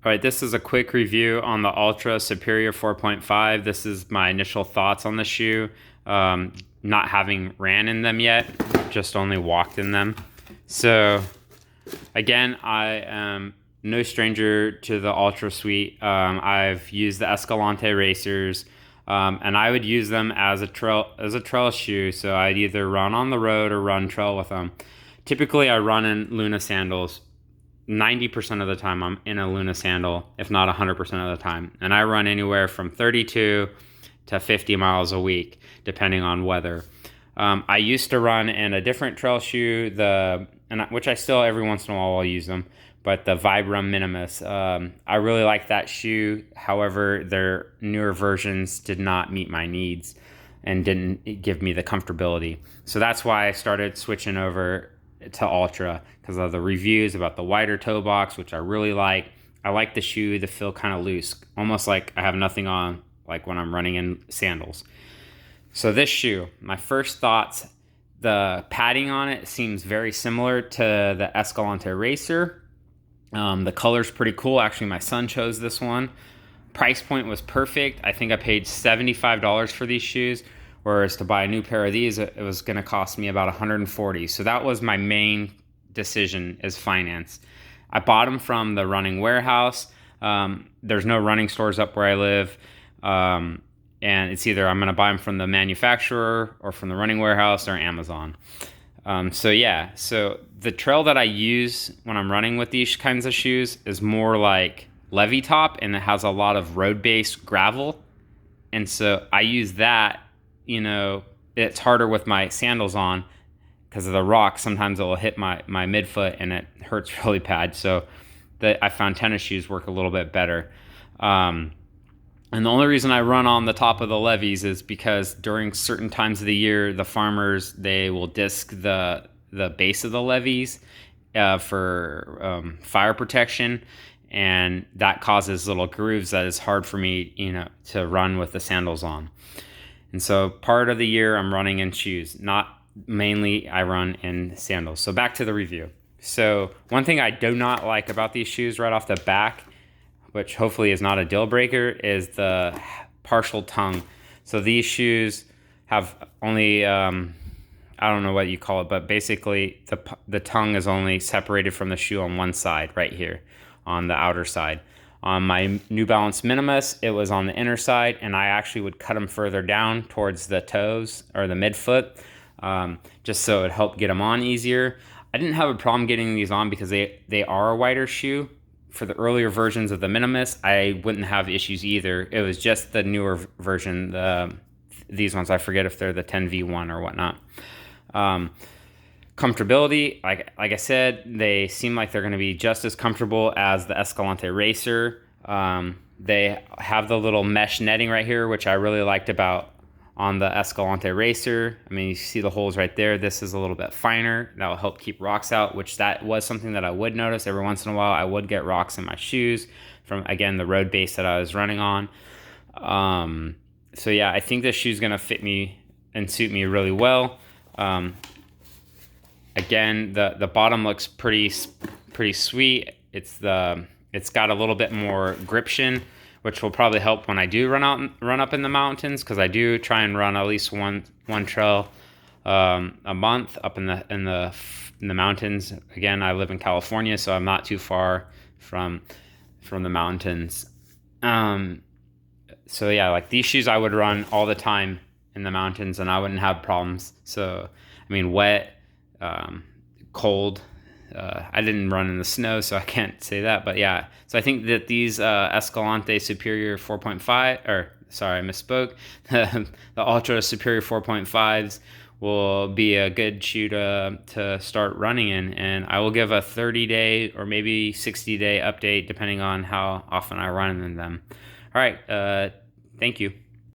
All right, this is a quick review on the Altra Superior 4.5. This is my initial thoughts on the shoe. Not having ran in them yet, just only walked in them. So, again, I am no stranger to the Ultra Suite. I've used the Escalante racers, and I would use them as a trail shoe. So I'd either run on the road or run trail with them. Typically, I run in Luna sandals. 90% of the time I'm in a Luna sandal, if not 100% of the time. And I run anywhere from 32 to 50 miles a week, depending on weather. I used to run in a different trail shoe, which I still every once in a while will use them, but the Vibram Minimus. I really like that shoe. However, their newer versions did not meet my needs and didn't give me the comfortability. So that's why I started switching over to Ultra, because of the reviews about the wider toe box, which I really like. I like the shoe to feel kind of loose, almost like I have nothing on, like when I'm running in sandals. So this shoe, my first thoughts, the padding on it seems very similar to the Escalante Racer. The color's pretty cool. Actually, my son chose this one. Price point was perfect. I think I paid $75 for these shoes, whereas to buy a new pair of these, it was going to cost me about $140. So that was my main decision, is finance. I bought them from the Running Warehouse. There's no running stores up where I live. And it's either I'm going to buy them from the manufacturer or from the Running Warehouse or Amazon. So the trail that I use when I'm running with these kinds of shoes is more like levee top, and it has a lot of road-based gravel. And so I use that, it's harder with my sandals on because of the rocks. Sometimes it will hit my midfoot and it hurts really bad. So I found tennis shoes work a little bit better. And the only reason I run on the top of the levees is because during certain times of the year, the farmers, they will disc the base of the levees for fire protection, and that causes little grooves that is hard for me, to run with the sandals on. And so part of the year I'm running in shoes, not mainly I run in sandals. So back to the review. So one thing I do not like about these shoes right off the back, which hopefully is not a deal breaker, is the partial tongue. So these shoes have only, I don't know what you call it, but basically the tongue is only separated from the shoe on one side, right here, on the outer side. On my New Balance Minimus, it was on the inner side, and I actually would cut them further down towards the toes or the midfoot, just so it helped get them on easier. I didn't have a problem getting these on because they are a wider shoe. For the earlier versions of the Minimus, I wouldn't have issues either. It was just the newer version, these ones, I forget if they're the 10V1 or whatnot. Comfortability, like I said, they seem like they're going to be just as comfortable as the Escalante Racer. They have the little mesh netting right here, which I really liked about on the Escalante Racer. I mean, you see the holes right there. This is a little bit finer. That will help keep rocks out, which that was something that I would notice every once in a while. I would get rocks in my shoes from, again, the road base that I was running on. I think this shoe's going to fit me and suit me really well. Again, the bottom looks pretty sweet. It's got a little bit more gription, which will probably help when I do run up in the mountains, because I do try and run at least one trail a month up in the mountains. Again, I live in California, so I'm not too far from the mountains. Like these shoes I would run all the time in the mountains, and I wouldn't have problems. So, I mean, wet, cold. I didn't run in the snow, so I can't say that. But yeah, so I think that these Escalante Superior 4.5, or sorry, I misspoke. The Ultra Superior 4.5s will be a good shoe to start running in, and I will give a 30-day or maybe 60-day update depending on how often I run in them. All right, thank you.